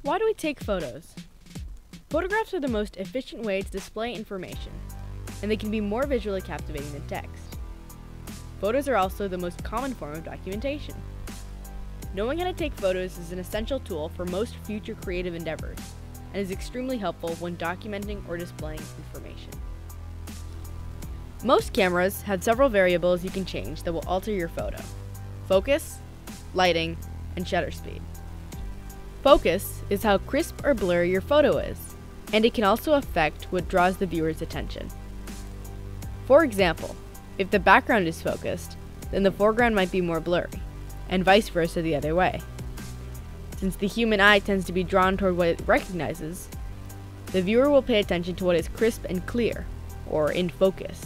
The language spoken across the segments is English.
Why do we take photos? Photographs are the most efficient way to display information, and they can be more visually captivating than text. Photos are also the most common form of documentation. Knowing how to take photos is an essential tool for most future creative endeavors, and is extremely helpful when documenting or displaying information. Most cameras have several variables you can change that will alter your photo: focus, lighting, and shutter speed. Focus is how crisp or blurry your photo is, and it can also affect what draws the viewer's attention. For example, if the background is focused, then the foreground might be more blurry, and vice versa the other way. Since the human eye tends to be drawn toward what it recognizes, the viewer will pay attention to what is crisp and clear, or in focus.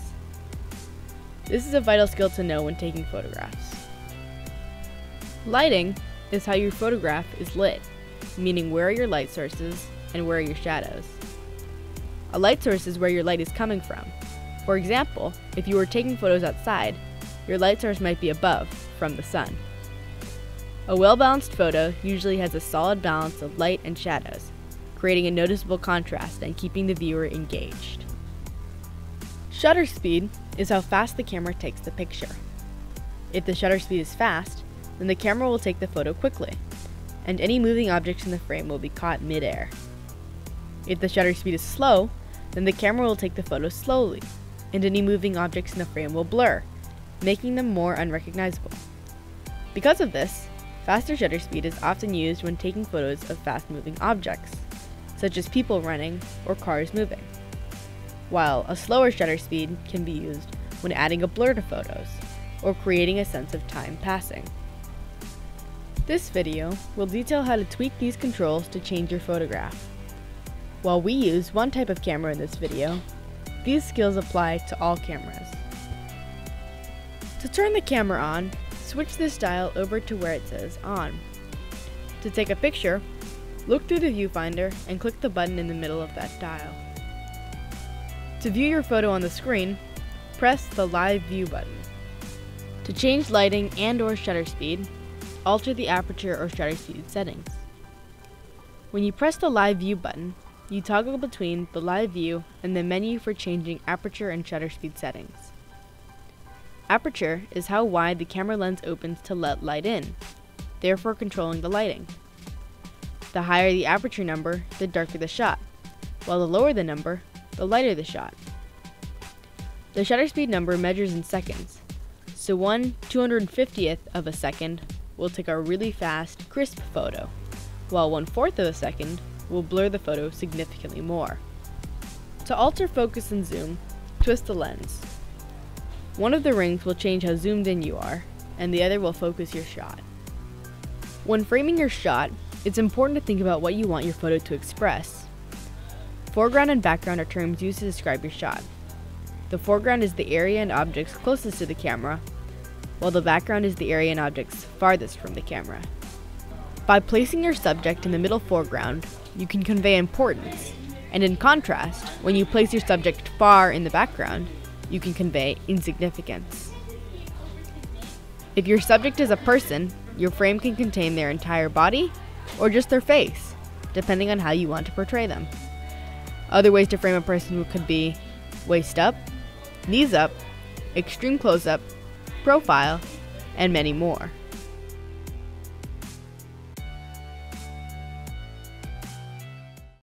This is a vital skill to know when taking photographs. Lighting is how your photograph is lit, meaning where are your light sources and where are your shadows. A light source is where your light is coming from. For example, if you were taking photos outside, your light source might be above, from the sun. A well-balanced photo usually has a solid balance of light and shadows, creating a noticeable contrast and keeping the viewer engaged. Shutter speed is how fast the camera takes the picture. If the shutter speed is fast, then the camera will take the photo quickly, and any moving objects in the frame will be caught mid-air. If the shutter speed is slow, then the camera will take the photo slowly, and any moving objects in the frame will blur, making them more unrecognizable. Because of this, faster shutter speed is often used when taking photos of fast-moving objects, such as people running or cars moving, while a slower shutter speed can be used when adding a blur to photos, or creating a sense of time passing. This video will detail how to tweak these controls to change your photograph. While we use one type of camera in this video, these skills apply to all cameras. To turn the camera on, switch this dial over to where it says On. To take a picture, look through the viewfinder and click the button in the middle of that dial. To view your photo on the screen, press the Live View button. To change lighting and/or shutter speed, alter the aperture or shutter speed settings. When you press the Live View button, you toggle between the Live View and the menu for changing aperture and shutter speed settings. Aperture is how wide the camera lens opens to let light in, therefore controlling the lighting. The higher the aperture number, the darker the shot, while the lower the number, the lighter the shot. The shutter speed number measures in seconds, so 1/250th of a second will take a really fast, crisp photo, while 1/4 of a second will blur the photo significantly more. To alter focus and zoom, twist the lens. One of the rings will change how zoomed in you are, and the other will focus your shot. When framing your shot, it's important to think about what you want your photo to express. Foreground and background are terms used to describe your shot. The foreground is the area and objects closest to the camera, while the background is the area and objects farthest from the camera. By placing your subject in the middle foreground, you can convey importance, and in contrast, when you place your subject far in the background, you can convey insignificance. If your subject is a person, your frame can contain their entire body or just their face, depending on how you want to portray them. Other ways to frame a person could be waist up, knees up, extreme close-up, profile, and many more.